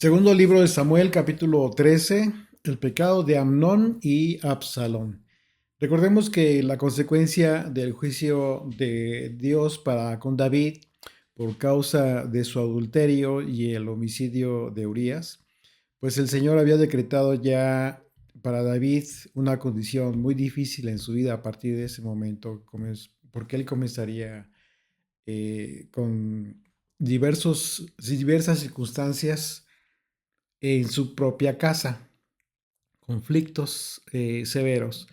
Segundo libro de Samuel, capítulo 13, el pecado de Amnón y Absalón. Recordemos que la consecuencia del juicio de Dios para con David por causa de su adulterio y el homicidio de Urías, pues el Señor había decretado ya para David una condición muy difícil en su vida a partir de ese momento, porque él comenzaría con diversas circunstancias en su propia casa, conflictos severos.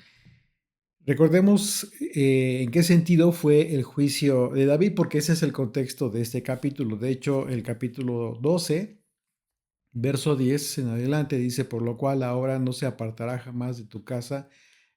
Recordemos en qué sentido fue el juicio de David, porque ese es el contexto de este capítulo. De hecho, el capítulo 12, verso 10 en adelante, dice, por lo cual ahora no se apartará jamás de tu casa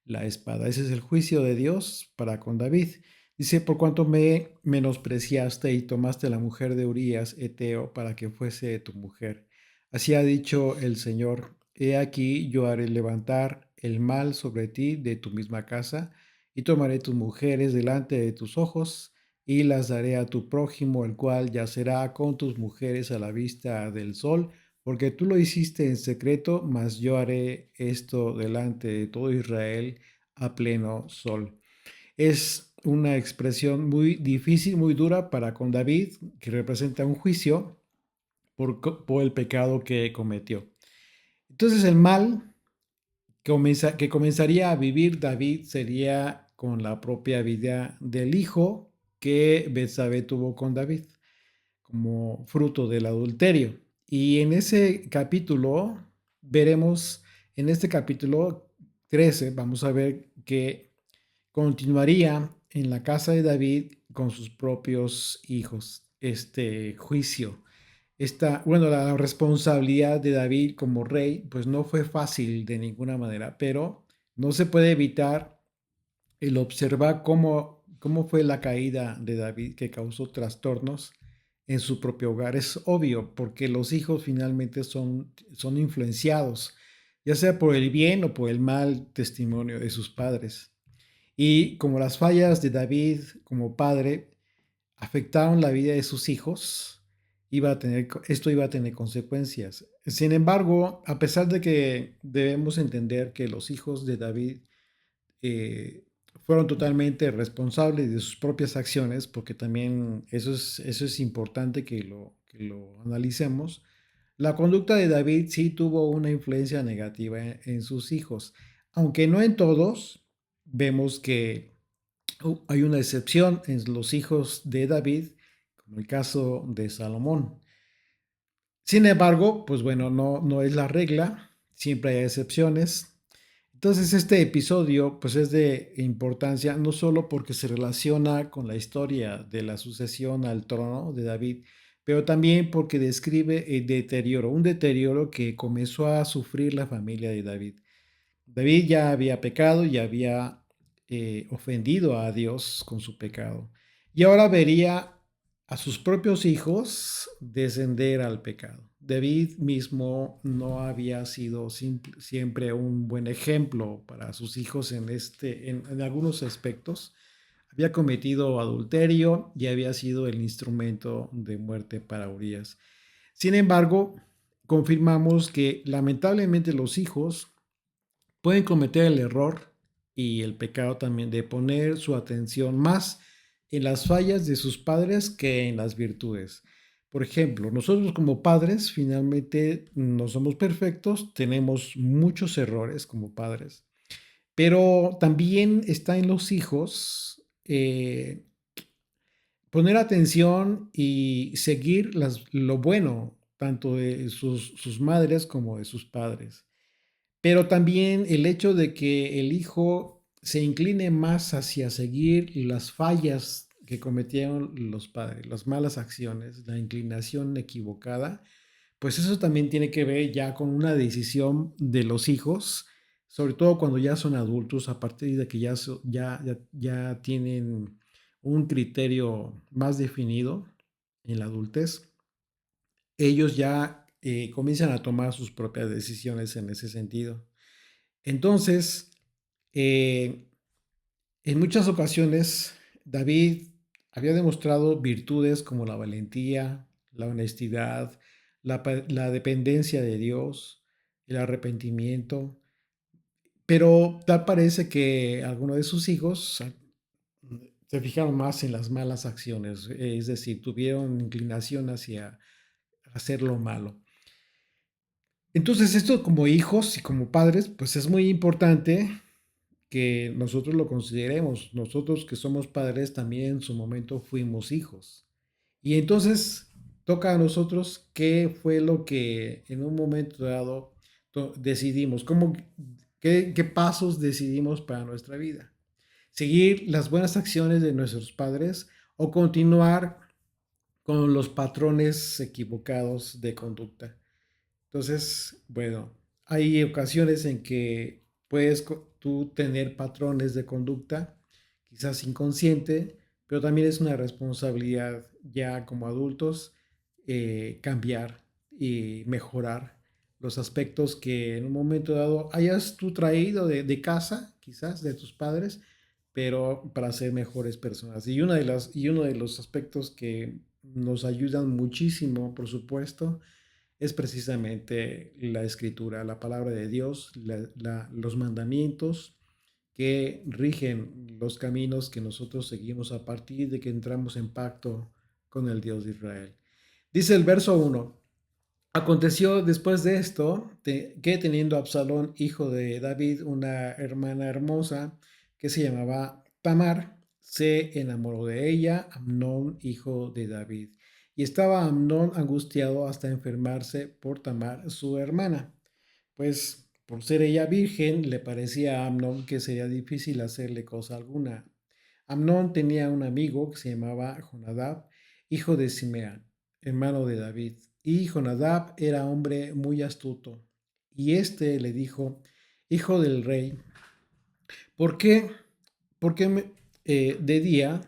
la espada. Ese es el juicio de Dios para con David. Dice, por cuanto me menospreciaste y tomaste la mujer de Urías, Eteo, para que fuese tu mujer. Así ha dicho el Señor, he aquí yo haré levantar el mal sobre ti de tu misma casa, y tomaré tus mujeres delante de tus ojos, y las daré a tu prójimo, el cual yacerá con tus mujeres a la vista del sol, porque tú lo hiciste en secreto, mas yo haré esto delante de todo Israel a pleno sol. Es una expresión muy difícil, muy dura para con David, que representa un juicio por el pecado que cometió. Entonces el mal que comenzaría a vivir David sería con la propia vida del hijo que Betsabé tuvo con David como fruto del adulterio. Y en ese capítulo veremos, en este capítulo 13, vamos a ver que continuaría en la casa de David con sus propios hijos este juicio. La responsabilidad de David como rey, pues no fue fácil de ninguna manera, pero no se puede evitar el observar cómo fue la caída de David que causó trastornos en su propio hogar. Es obvio, porque los hijos finalmente son influenciados, ya sea por el bien o por el mal testimonio de sus padres. Y como las fallas de David como padre afectaron la vida de sus hijos, esto iba a tener consecuencias. Sin embargo, a pesar de que debemos entender que los hijos de David eh, fueron totalmente responsables de sus propias acciones, porque también eso es importante que lo analicemos. La conducta de David sí tuvo una influencia negativa en sus hijos, aunque no en todos. Vemos que hay una excepción en los hijos de David, como el caso de Salomón. Sin embargo, pues bueno, no es la regla, siempre hay excepciones. Entonces este episodio pues es de importancia no solo porque se relaciona con la historia de la sucesión al trono de David, pero también porque describe el deterioro, un deterioro que comenzó a sufrir la familia de David. David ya había pecado, ya había ofendido a Dios con su pecado. Y ahora vería a sus propios hijos descender al pecado. David mismo no había sido siempre un buen ejemplo para sus hijos en algunos aspectos. Había cometido adulterio y había sido el instrumento de muerte para Urías. Sin embargo, confirmamos que lamentablemente los hijos pueden cometer el error y el pecado también de poner su atención más en las fallas de sus padres que en las virtudes. Por ejemplo, nosotros como padres finalmente no somos perfectos, tenemos muchos errores como padres, pero también está en los hijos poner atención y seguir lo bueno, tanto de sus madres como de sus padres. Pero también el hecho de que el hijo se incline más hacia seguir las fallas que cometieron los padres, las malas acciones, la inclinación equivocada, pues eso también tiene que ver ya con una decisión de los hijos, sobre todo cuando ya son adultos, a partir de que ya tienen un criterio más definido en la adultez, ellos ya comienzan a tomar sus propias decisiones en ese sentido. Entonces, eh, en muchas ocasiones, David había demostrado virtudes como la valentía, la honestidad, la dependencia de Dios, el arrepentimiento, pero tal parece que algunos de sus hijos se fijaron más en las malas acciones, es decir, tuvieron inclinación hacia hacer lo malo. Entonces, esto como hijos y como padres, pues es muy importante que nosotros lo consideremos. Nosotros que somos padres también en su momento fuimos hijos. Y entonces toca a nosotros qué fue lo que en un momento dado decidimos, qué pasos decidimos para nuestra vida. Seguir las buenas acciones de nuestros padres o continuar con los patrones equivocados de conducta. Entonces, bueno, hay ocasiones en que puedes tú tener patrones de conducta, quizás inconsciente, pero también es una responsabilidad ya como adultos cambiar y mejorar los aspectos que en un momento dado hayas tú traído de casa, quizás de tus padres, pero para ser mejores personas. Y uno de los aspectos que nos ayudan muchísimo, por supuesto, es precisamente la escritura, la palabra de Dios, los mandamientos que rigen los caminos que nosotros seguimos a partir de que entramos en pacto con el Dios de Israel. Dice el verso 1, aconteció después de esto que teniendo Absalón, hijo de David, una hermana hermosa que se llamaba Tamar, se enamoró de ella, Amnón, hijo de David. Y estaba Amnón angustiado hasta enfermarse por Tamar, su hermana. Pues por ser ella virgen, le parecía a Amnón que sería difícil hacerle cosa alguna. Amnón tenía un amigo que se llamaba Jonadab, hijo de Simea, hermano de David. Y Jonadab era hombre muy astuto. Y éste le dijo, hijo del rey, ¿por qué, por qué de día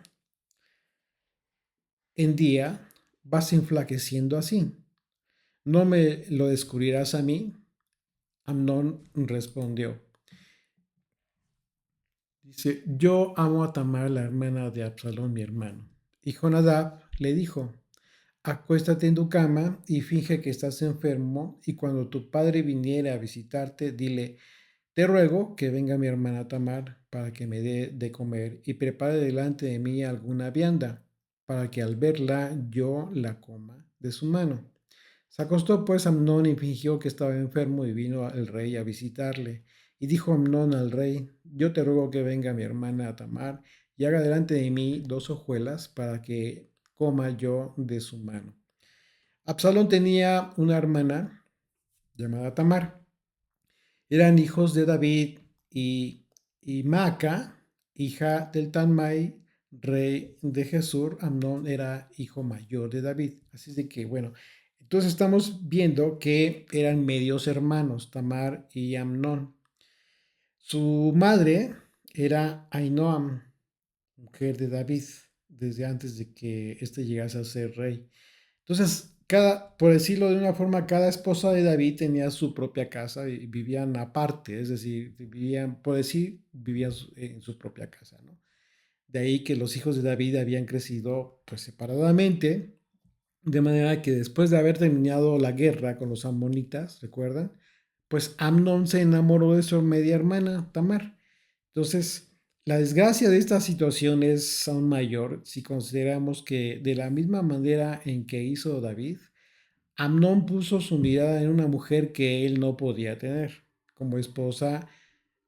en día vas enflaqueciendo así? ¿No me lo descubrirás a mí? Amnón respondió, dice, yo amo a Tamar, la hermana de Absalón, mi hermano. Y Jonadab le dijo, acuéstate en tu cama y finge que estás enfermo, y cuando tu padre viniere a visitarte, dile, te ruego que venga mi hermana Tamar para que me dé de comer y prepare delante de mí alguna vianda, para que al verla yo la coma de su mano. Se acostó pues Amnón y fingió que estaba enfermo y vino el rey a visitarle. Y dijo Amnón al rey, yo te ruego que venga mi hermana Tamar y haga delante de mí 2 hojuelas para que coma yo de su mano. Absalón tenía una hermana llamada Tamar. Eran hijos de David y Maaca, hija del Talmai, rey de Jesús. Amnón era hijo mayor de David. Así de que, bueno, entonces estamos viendo que eran medios hermanos, Tamar y Amnón. Su madre era Ainoam, mujer de David, desde antes de que éste llegase a ser rey. Entonces, por decirlo de una forma, cada esposa de David tenía su propia casa y vivían aparte, es decir, vivían, por decir, vivían en su propia casa, ¿no? De ahí que los hijos de David habían crecido pues separadamente, de manera que después de haber terminado la guerra con los amonitas, ¿recuerdan? Pues Amnón se enamoró de su media hermana, Tamar. Entonces, la desgracia de esta situación es aún mayor si consideramos que de la misma manera en que hizo David, Amnón puso su mirada en una mujer que él no podía tener como esposa,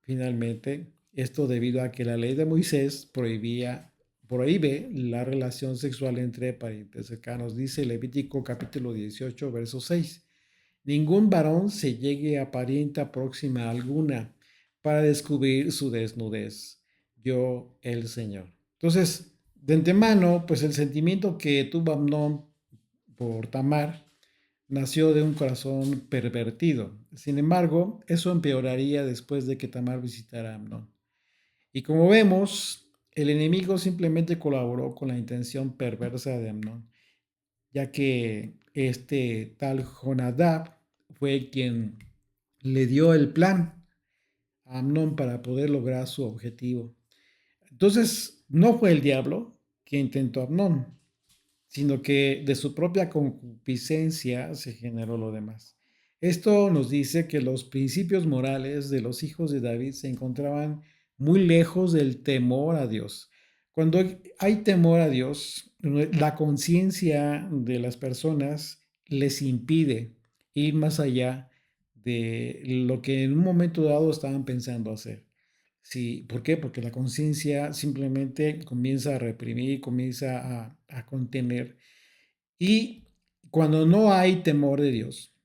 finalmente, esto debido a que la ley de Moisés prohíbe la relación sexual entre parientes cercanos, dice Levítico capítulo 18, verso 6. Ningún varón se llegue a parienta próxima alguna para descubrir su desnudez. Yo, el Señor. Entonces, de antemano, pues el sentimiento que tuvo Amnón por Tamar nació de un corazón pervertido. Sin embargo, eso empeoraría después de que Tamar visitara a Amnón. Y como vemos, el enemigo simplemente colaboró con la intención perversa de Amnón, ya que este tal Jonadab fue quien le dio el plan a Amnón para poder lograr su objetivo. Entonces, no fue el diablo que intentó a Amnón, sino que de su propia concupiscencia se generó lo demás. Esto nos dice que los principios morales de los hijos de David se encontraban muy lejos del temor a Dios. Cuando hay temor a Dios, la conciencia de las personas les impide ir más allá de lo que en un momento dado estaban pensando hacer. Sí, ¿por qué? Porque la conciencia simplemente comienza a reprimir, comienza a contener. Y cuando no hay temor de Dios,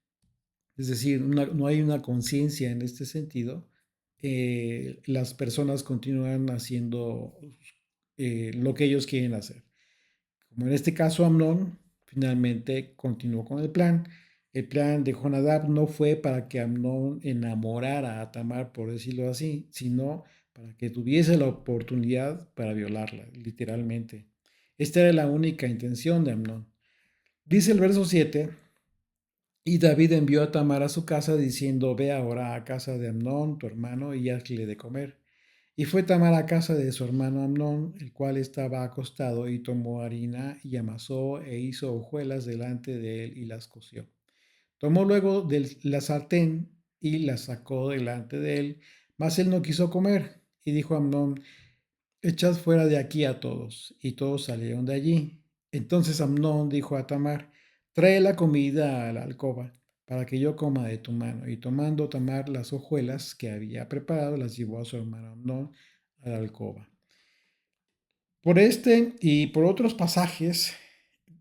es decir, no hay una conciencia en este sentido, las personas continúan haciendo lo que ellos quieren hacer. Como en este caso, Amnón finalmente continuó con el plan. El plan de Jonadab no fue para que Amnón enamorara a Tamar, por decirlo así, sino para que tuviese la oportunidad para violarla, literalmente. Esta era la única intención de Amnón. Dice el verso 7: y David envió a Tamar a su casa diciendo: ve ahora a casa de Amnón, tu hermano, y hazle de comer. Y fue Tamar a casa de su hermano Amnón, el cual estaba acostado, y tomó harina y amasó e hizo hojuelas delante de él y las coció. Tomó luego de la sartén y la sacó delante de él, mas él no quiso comer. Y dijo a Amnón: echad fuera de aquí a todos. Y todos salieron de allí. Entonces Amnón dijo a Tamar: trae la comida a la alcoba, para que yo coma de tu mano. Y tomando Tamar las hojuelas que había preparado, las llevó a su hermano Amnón a la alcoba. Por este y por otros pasajes,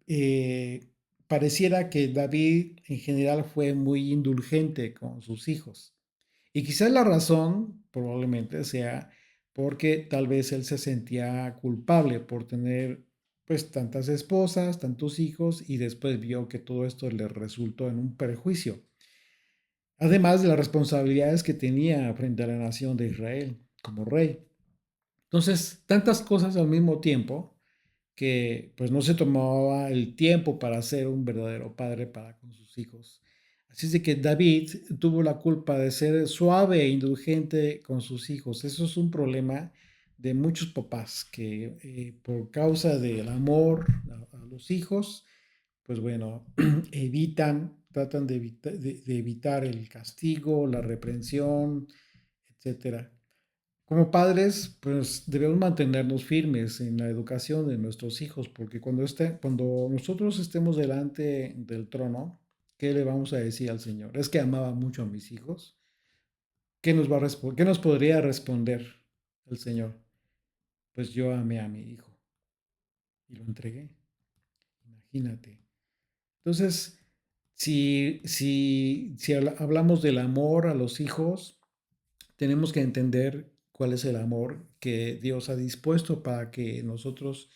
eh, pareciera que David en general fue muy indulgente con sus hijos. Y quizás la razón probablemente sea porque tal vez él se sentía culpable por tener pues tantas esposas, tantos hijos, y después vio que todo esto le resultó en un perjuicio. Además de las responsabilidades que tenía frente a la nación de Israel como rey. Entonces, tantas cosas al mismo tiempo que pues no se tomaba el tiempo para ser un verdadero padre para con sus hijos. Así es de que David tuvo la culpa de ser suave e indulgente con sus hijos. Eso es un problema de muchos papás que por causa del amor a los hijos, pues bueno, tratan de evitar el castigo, la reprensión, etcétera. Como padres, pues debemos mantenernos firmes en la educación de nuestros hijos, porque cuando nosotros estemos delante del trono, ¿qué le vamos a decir al Señor? Es que amaba mucho a mis hijos. ¿Qué nos podría responder el Señor? Pues yo amé a mi hijo y lo entregué. Imagínate. Entonces, si hablamos del amor a los hijos, tenemos que entender cuál es el amor que Dios ha dispuesto para que nosotros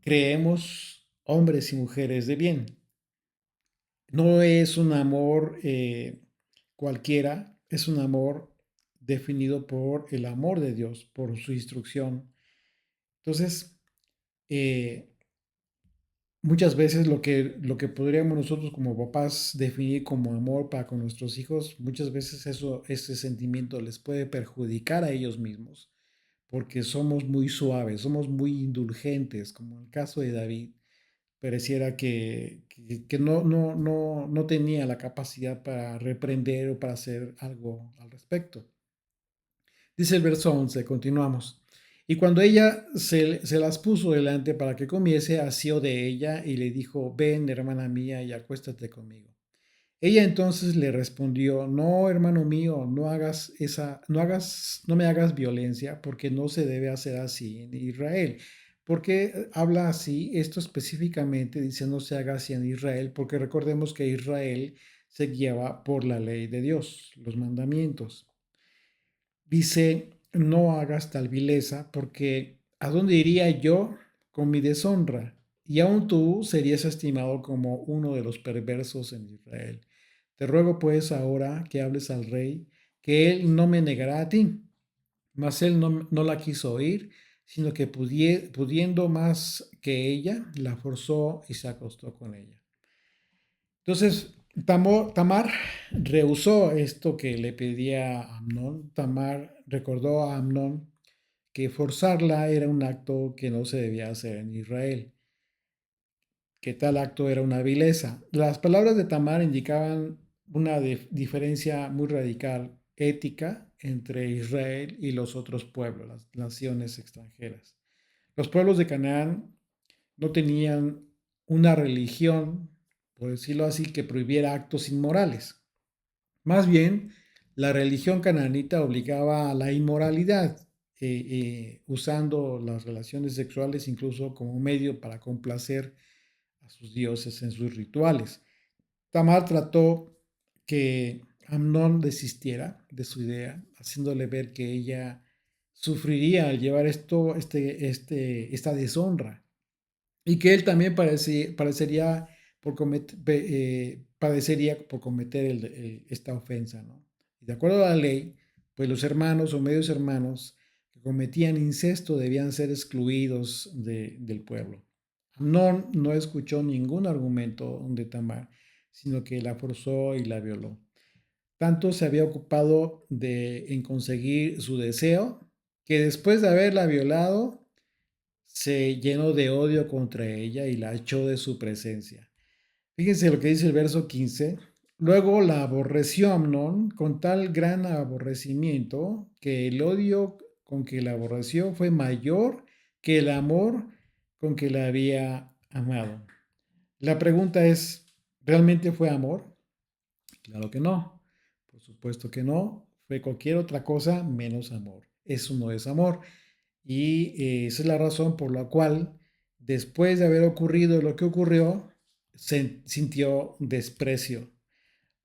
creemos hombres y mujeres de bien. No es un amor cualquiera, es un amor definido por el amor de Dios, por su instrucción. Entonces, eh, muchas veces lo que podríamos nosotros como papás definir como amor para con nuestros hijos, muchas veces ese sentimiento les puede perjudicar a ellos mismos, porque somos muy suaves, somos muy indulgentes, como en el caso de David. Pareciera que no tenía la capacidad para reprender o para hacer algo al respecto. Dice el verso 11, continuamos. Y cuando ella se las puso delante para que comiese, asió de ella y le dijo: ven, hermana mía, y acuéstate conmigo. Ella entonces le respondió: no, hermano mío, no me hagas violencia, porque no se debe hacer así en Israel. ¿Por qué habla así? Esto específicamente dice: no se haga así en Israel, porque recordemos que Israel se guiaba por la ley de Dios, los mandamientos. Dice: no hagas tal vileza, porque ¿a dónde iría yo con mi deshonra? Y aún tú serías estimado como uno de los perversos en Israel. Te ruego pues ahora que hables al rey, que él no me negará a ti. Mas él no la quiso oír, sino que pudiendo más que ella, la forzó y se acostó con ella. Entonces, Tamar rehusó esto que le pedía a Amnón. Tamar recordó a Amnón que forzarla era un acto que no se debía hacer en Israel. que tal acto era una vileza. Las palabras de Tamar indicaban una diferencia muy radical ética entre Israel y los otros pueblos, las naciones extranjeras. Los pueblos de Canaán no tenían una religión, por decirlo así, que prohibiera actos inmorales. Más bien, la religión cananita obligaba a la inmoralidad, usando las relaciones sexuales incluso como medio para complacer a sus dioses en sus rituales. Tamar trató que Amnón desistiera de su idea, haciéndole ver que ella sufriría al llevar esta deshonra y que él también padecería por cometer esta ofensa, ¿no? Y de acuerdo a la ley, pues los hermanos o medios hermanos que cometían incesto debían ser excluidos del pueblo. Amnón no escuchó ningún argumento de Tamar, sino que la forzó y la violó. Tanto se había ocupado en conseguir su deseo, que después de haberla violado, se llenó de odio contra ella y la echó de su presencia. Fíjense lo que dice el verso 15. Luego la aborreció Amnón con tal gran aborrecimiento que el odio con que la aborreció fue mayor que el amor con que la había amado. La pregunta es, ¿realmente fue amor? Claro que no. Por supuesto que no. Fue cualquier otra cosa menos amor. Eso no es amor. Y esa es la razón por la cual, después de haber ocurrido lo que ocurrió, se sintió desprecio.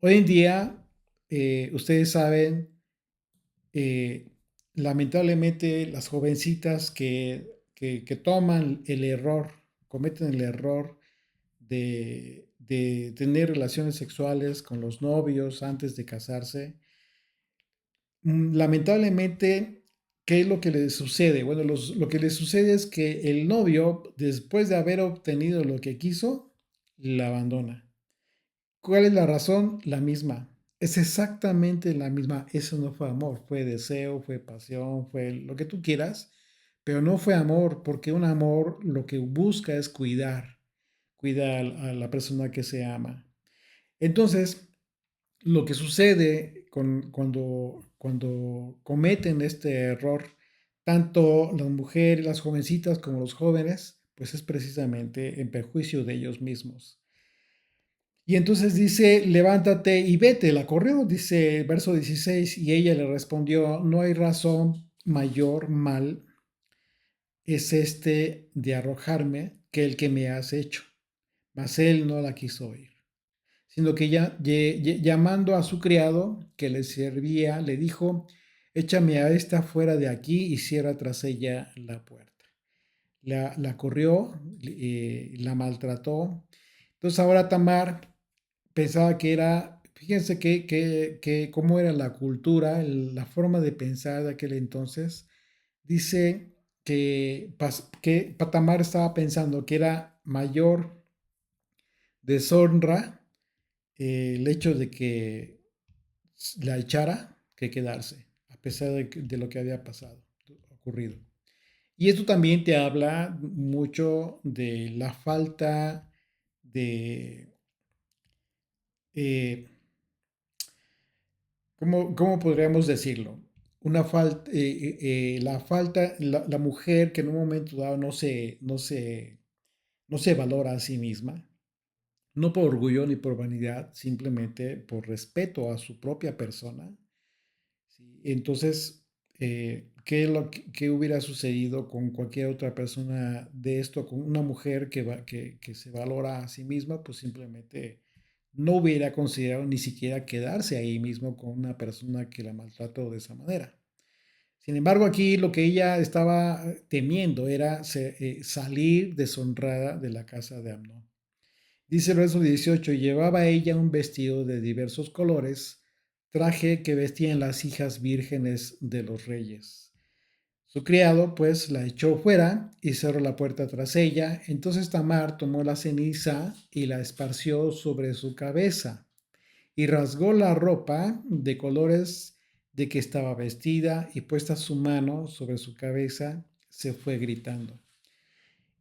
Hoy en día, ustedes saben, eh, lamentablemente las jovencitas que toman el error, cometen el error de tener relaciones sexuales con los novios antes de casarse, lamentablemente, ¿qué es lo que le sucede? Bueno, lo que le sucede es que el novio, después de haber obtenido lo que quiso, la abandona. ¿Cuál es la razón? La misma. Es exactamente la misma. Eso no fue amor, fue deseo, fue pasión, fue lo que tú quieras, pero no fue amor, porque un amor lo que busca es cuidar a la persona que se ama. Entonces, lo que sucede cuando cometen este error, tanto las mujeres, las jovencitas como los jóvenes, pues es precisamente en perjuicio de ellos mismos. Y entonces dice, levántate y vete, la corrió, dice el verso 16, y ella le respondió, no hay razón mayor mal es este de arrojarme que el que me has hecho. Mas él no la quiso oír, sino que ya, llamando a su criado que le servía, le dijo, échame a esta fuera de aquí y cierra tras ella la puerta. La corrió, la maltrató. Entonces ahora Tamar pensaba que era, fíjense que cómo era la cultura, la forma de pensar de aquel entonces. Dice que Tamar estaba pensando que era mayor deshonra el hecho de que la echara que quedarse, a pesar de lo que había pasado, ocurrido. Y esto también te habla mucho de la falta de, eh, ¿cómo podríamos decirlo? La mujer que en un momento dado no se valora a sí misma, no por orgullo ni por vanidad, simplemente por respeto a su propia persona. ¿Sí? Entonces, ¿qué hubiera sucedido con cualquier otra persona de esto? Con una mujer que se valora a sí misma, pues simplemente no hubiera considerado ni siquiera quedarse ahí mismo con una persona que la maltrató de esa manera. Sin embargo, aquí lo que ella estaba temiendo era salir deshonrada de la casa de Amnón. Dice el verso 18, llevaba ella un vestido de diversos colores, traje que vestían las hijas vírgenes de los reyes. Su criado, pues, la echó fuera y cerró la puerta tras ella. Entonces Tamar tomó la ceniza y la esparció sobre su cabeza y rasgó la ropa de colores de que estaba vestida y puesta su mano sobre su cabeza, se fue gritando.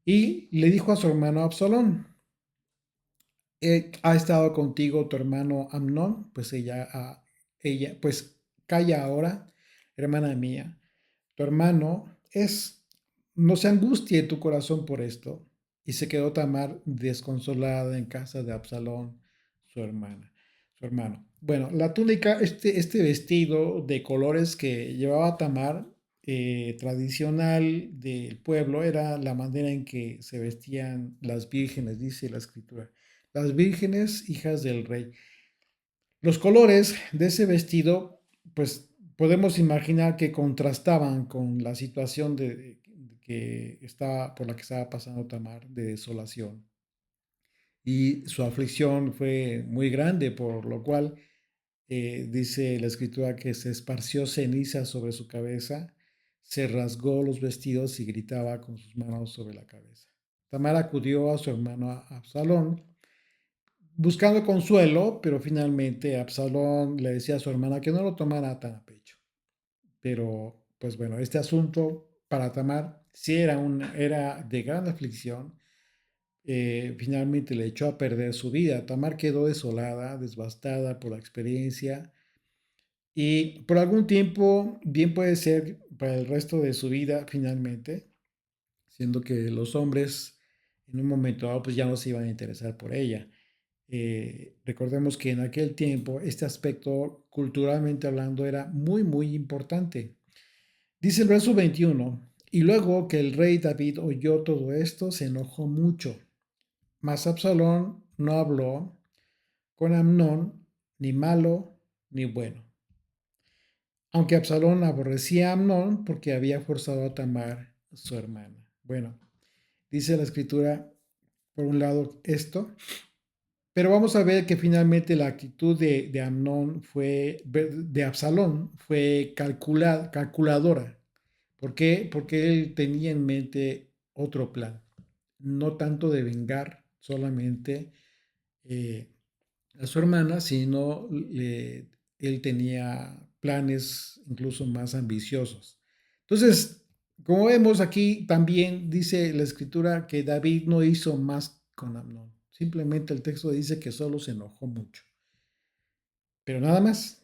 Y le dijo a su hermano Absalón, ¿Ha estado contigo tu hermano Amnón? Pues pues calla ahora, hermana mía. Tu hermano es, no se angustie tu corazón por esto. Y se quedó Tamar desconsolada en casa de Absalón, su hermana, su hermano. Bueno, la túnica, este vestido de colores que llevaba Tamar, tradicional del pueblo, era la manera en que se vestían las vírgenes, dice la escritura. Las vírgenes, hijas del rey. Los colores de ese vestido, pues podemos imaginar que contrastaban con la situación por la que estaba pasando Tamar, de desolación. Y su aflicción fue muy grande, por lo cual dice la escritura que se esparció ceniza sobre su cabeza, se rasgó los vestidos y gritaba con sus manos sobre la cabeza. Tamar acudió a su hermano Absalón buscando consuelo, pero finalmente Absalón le decía a su hermana que no lo tomara tan a pecho. Pero, pues bueno, este asunto para Tamar sí era de gran aflicción. Finalmente le echó a perder su vida. Tamar quedó desolada, devastada por la experiencia y por algún tiempo, bien puede ser para el resto de su vida finalmente, siendo que los hombres en un momento dado pues ya no se iban a interesar por ella. Recordemos que en aquel tiempo este aspecto, culturalmente hablando, era muy, muy importante. Dice el verso 21, y luego que el rey David oyó todo esto, se enojó mucho. Mas Absalón no habló con Amnón, ni malo ni bueno. Aunque Absalón aborrecía a Amnón porque había forzado a Tamar, su hermana. Bueno, dice la escritura, por un lado, esto. Pero vamos a ver que finalmente la actitud de Amnón de Absalón fue calculadora. ¿Por qué? Porque él tenía en mente otro plan, no tanto de vengar solamente eh, a su hermana, sino él tenía planes incluso más ambiciosos. Entonces, como vemos aquí, también dice la escritura que David no hizo más con Amnón. Simplemente el texto dice que solo se enojó mucho, pero nada más.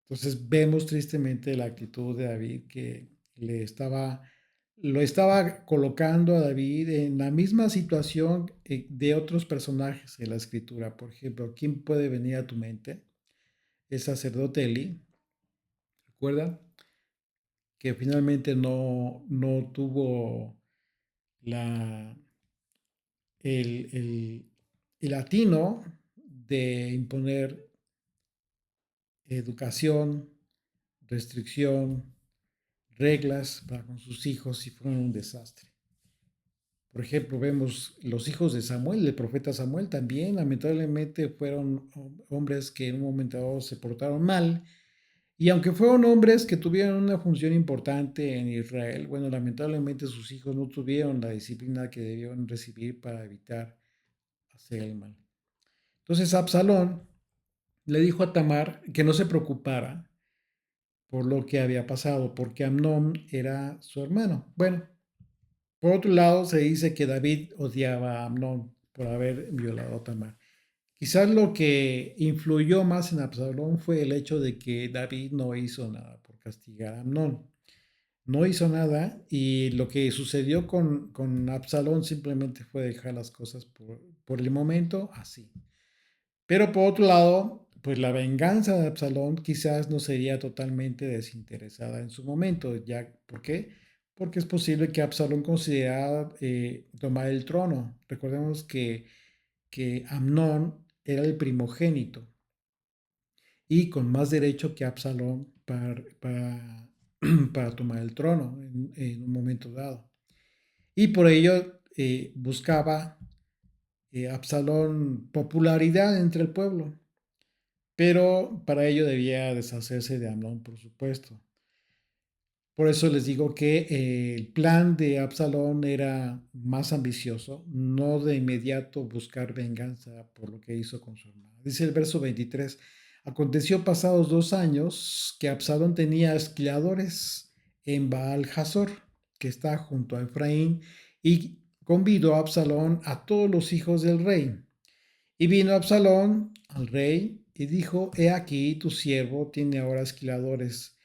Entonces vemos tristemente la actitud de David que lo estaba colocando a David en la misma situación de otros personajes en la escritura. Por ejemplo, ¿quién puede venir a tu mente? El sacerdote Elí, recuerda que finalmente no tuvo la, el, el atino de imponer educación, restricción, reglas para con sus hijos y fueron un desastre. Por ejemplo, vemos los hijos de Samuel, el profeta Samuel también, lamentablemente fueron hombres que en un momento dado se portaron mal. Y aunque fueron hombres que tuvieron una función importante en Israel, bueno, lamentablemente sus hijos no tuvieron la disciplina que debieron recibir para evitar hacer el mal. Entonces Absalón le dijo a Tamar que no se preocupara por lo que había pasado, porque Amnón era su hermano. Bueno, por otro lado se dice que David odiaba a Amnón por haber violado a Tamar. Quizás lo que influyó más en Absalón fue el hecho de que David no hizo nada por castigar a Amnón. No hizo nada y lo que sucedió con Absalón simplemente fue dejar las cosas por el momento así. Pero por otro lado, pues la venganza de Absalón quizás no sería totalmente desinteresada en su momento. ¿Ya por qué? Porque es posible que Absalón considerara tomar el trono. Recordemos que Amnón era el primogénito y con más derecho que Absalón para tomar el trono en un momento dado. Y por ello buscaba Absalón popularidad entre el pueblo. Pero para ello debía deshacerse de Amnón, por supuesto. Por eso les digo que el plan de Absalón era más ambicioso, no de inmediato buscar venganza por lo que hizo con su hermano. Dice el verso 23, aconteció pasados 2 años que Absalón tenía esquiladores en Baal Hazor, que está junto a Efraín, y convidó a Absalón a todos los hijos del rey. Y vino Absalón al rey y dijo, he aquí tu siervo tiene ahora esquiladores.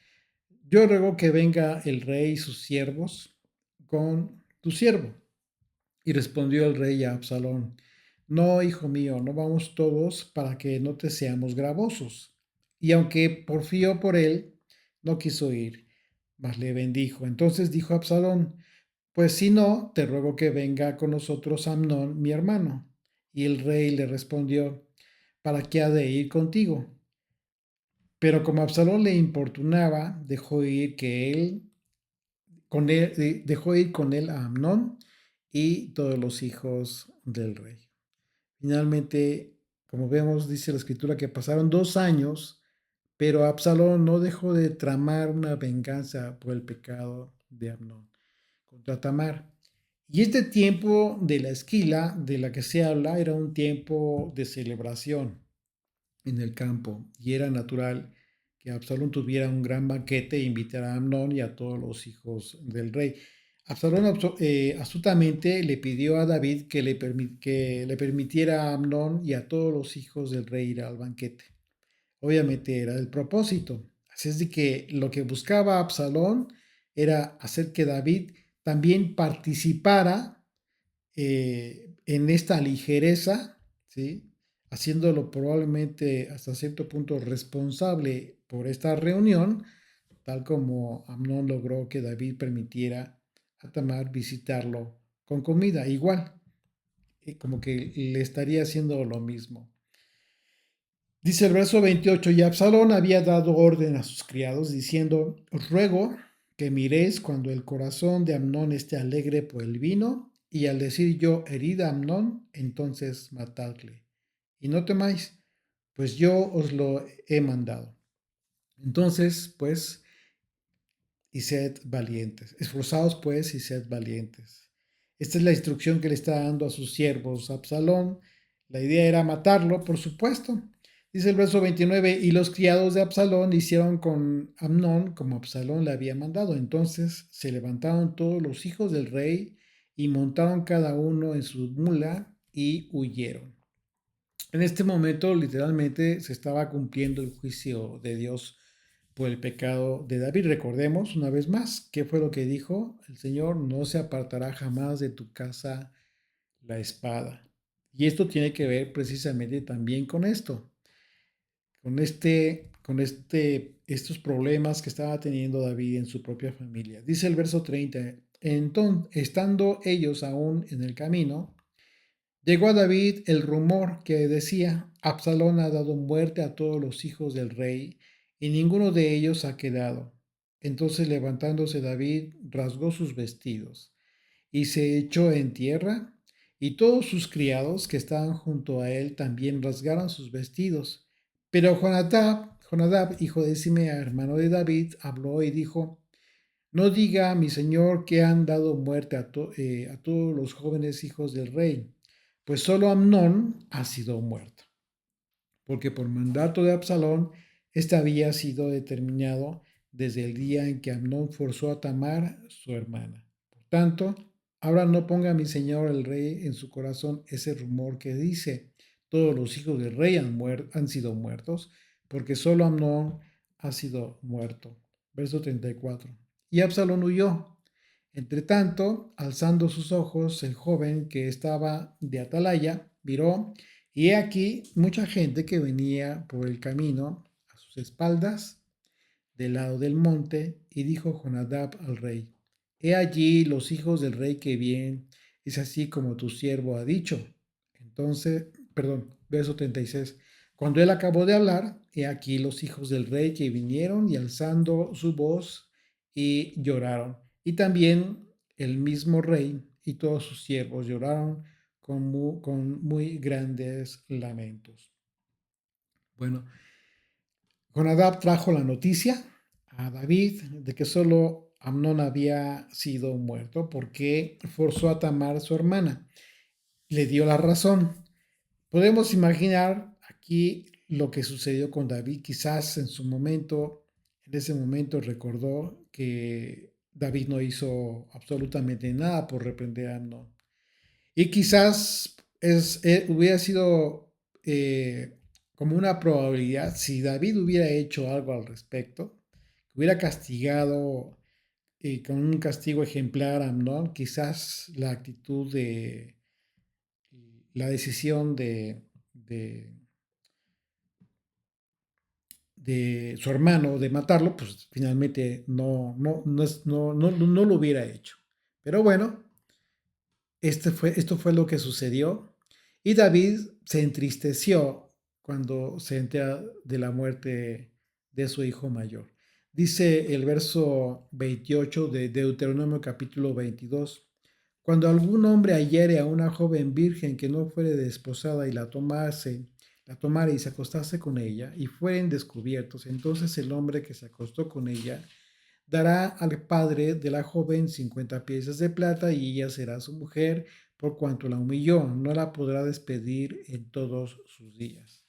Yo ruego que venga el rey y sus siervos con tu siervo. Y respondió el rey a Absalón, no, hijo mío, no vamos todos para que no te seamos gravosos. Y aunque porfió por él, no quiso ir, mas le bendijo. Entonces dijo Absalón, pues si no, te ruego que venga con nosotros Amnón, mi hermano. Y el rey le respondió, ¿para qué ha de ir contigo? Pero como Absalón le importunaba, dejó ir con él a Amnón y todos los hijos del rey. Finalmente, como vemos, dice la escritura que pasaron 2 años, pero Absalón no dejó de tramar una venganza por el pecado de Amnón contra Tamar. Y este tiempo de la esquila de la que se habla era un tiempo de celebración en el campo y era natural que Absalón tuviera un gran banquete e invitara a Amnón y a todos los hijos del rey. Absalón astutamente le pidió a David que le permitiera a Amnón y a todos los hijos del rey ir al banquete. Obviamente era el propósito. Así es de que lo que buscaba Absalón era hacer que David también participara en esta ligereza, ¿sí? Haciéndolo probablemente hasta cierto punto responsable por esta reunión, tal como Amnón logró que David permitiera a Tamar visitarlo con comida, igual, como que le estaría haciendo lo mismo. Dice el verso 28, y Absalón había dado orden a sus criados, diciendo, os ruego que miréis cuando el corazón de Amnón esté alegre por el vino, y al decir yo, herida a Amnón, entonces matadle. Y no temáis, pues yo os lo he mandado. Entonces, pues, y sed valientes. Esforzaos, pues, y sed valientes. Esta es la instrucción que le está dando a sus siervos Absalón. La idea era matarlo, por supuesto. Dice el verso 29, y los criados de Absalón hicieron con Amnón como Absalón le había mandado. Entonces se levantaron todos los hijos del rey y montaron cada uno en su mula y huyeron. En este momento, literalmente, se estaba cumpliendo el juicio de Dios por el pecado de David. Recordemos una vez más, ¿qué fue lo que dijo? El Señor no se apartará jamás de tu casa la espada. Y esto tiene que ver precisamente también con esto, estos problemas que estaba teniendo David en su propia familia. Dice el verso 30, entonces, estando ellos aún en el camino, llegó a David el rumor que decía, Absalón ha dado muerte a todos los hijos del rey, y ninguno de ellos ha quedado. Entonces levantándose David, rasgó sus vestidos, y se echó en tierra, y todos sus criados que estaban junto a él también rasgaron sus vestidos. Pero Jonadab, hijo de Simea, hermano de David, habló y dijo, no diga mi señor que han dado muerte a todos los jóvenes hijos del rey, pues solo Amnón ha sido muerto, porque por mandato de Absalón, este había sido determinado desde el día en que Amnón forzó a Tamar, su hermana. Por tanto, ahora no ponga mi señor el rey en su corazón ese rumor que dice, todos los hijos del rey han sido muertos, porque solo Amnón ha sido muerto. Verso 34. Y Absalón huyó. Entre tanto, alzando sus ojos, el joven que estaba de atalaya miró, y he aquí mucha gente que venía por el camino a sus espaldas, del lado del monte, y dijo Jonadab al rey, he allí los hijos del rey que vienen, es así como tu siervo ha dicho. Entonces, perdón, verso 36. Cuando él acabó de hablar, he aquí los hijos del rey que vinieron y alzando su voz y lloraron. Y también el mismo rey y todos sus siervos lloraron con muy grandes lamentos. Bueno, Jonadab trajo la noticia a David de que solo Amnón había sido muerto porque forzó a Tamar, su hermana. Le dio la razón. Podemos imaginar aquí lo que sucedió con David. Quizás en ese momento recordó que David no hizo absolutamente nada por reprender a Amnón. Y quizás hubiera sido como una probabilidad, si David hubiera hecho algo al respecto, hubiera castigado con un castigo ejemplar a Amnón, quizás la actitud de la decisión de su hermano de matarlo, pues finalmente no lo hubiera hecho. Pero bueno, esto fue lo que sucedió. Y David se entristeció cuando se entera de la muerte de su hijo mayor. Dice el verso 28 de Deuteronomio capítulo 22. Cuando algún hombre hallere a una joven virgen que no fuere desposada y la tomara y se acostase con ella y fueren descubiertos, entonces el hombre que se acostó con ella dará al padre de la joven 50 piezas de plata y ella será su mujer por cuanto la humilló, no la podrá despedir en todos sus días.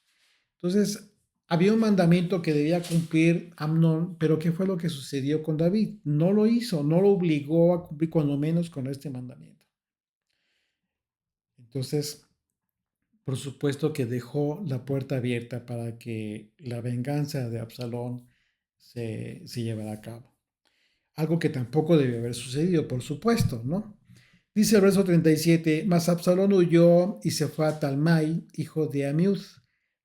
Entonces, había un mandamiento que debía cumplir Amnón, pero ¿qué fue lo que sucedió con David? No lo hizo, no lo obligó a cumplir cuando menos con este mandamiento. Entonces, por supuesto que dejó la puerta abierta para que la venganza de Absalón se llevara a cabo. Algo que tampoco debió haber sucedido, por supuesto, ¿no? Dice el verso 37, mas Absalón huyó y se fue a Talmai, hijo de Amiud,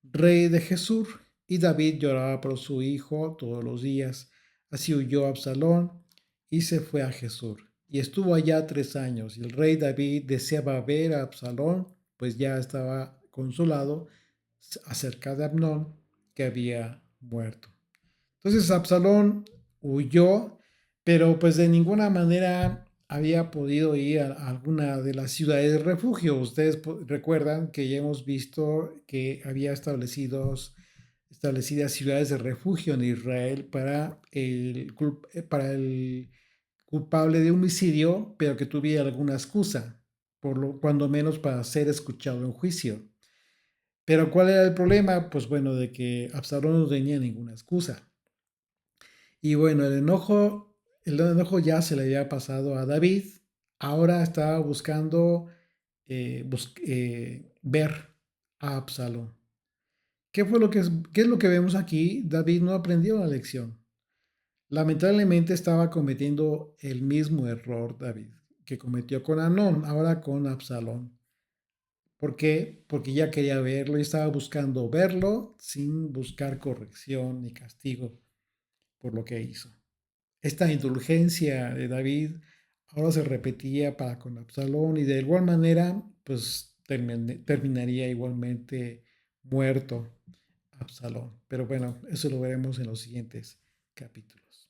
rey de Jesur, y David lloraba por su hijo todos los días. Así huyó Absalón y se fue a Jesur. Y estuvo allá 3 años. Y el rey David deseaba ver a Absalón, pues ya estaba consolado acerca de Amnón, que había muerto. Entonces Absalón huyó, pero pues de ninguna manera había podido ir a alguna de las ciudades de refugio. Ustedes recuerdan que ya hemos visto que había establecidas ciudades de refugio en Israel para el culpable de homicidio, pero que tuviera alguna excusa, cuando menos para ser escuchado en juicio. Pero ¿cuál era el problema? Pues bueno, de que Absalón no tenía ninguna excusa. Y bueno, el enojo ya se le había pasado a David. Ahora estaba buscando ver a Absalón. ¿Qué es lo que vemos aquí? David no aprendió la lección. Lamentablemente estaba cometiendo el mismo error David que cometió con Amnón, ahora con Absalón. ¿Por qué? Porque ya quería verlo y estaba buscando verlo sin buscar corrección ni castigo por lo que hizo. Esta indulgencia de David ahora se repetía para con Absalón y de igual manera pues terminaría igualmente muerto Absalón. Pero bueno, eso lo veremos en los siguientes capítulos.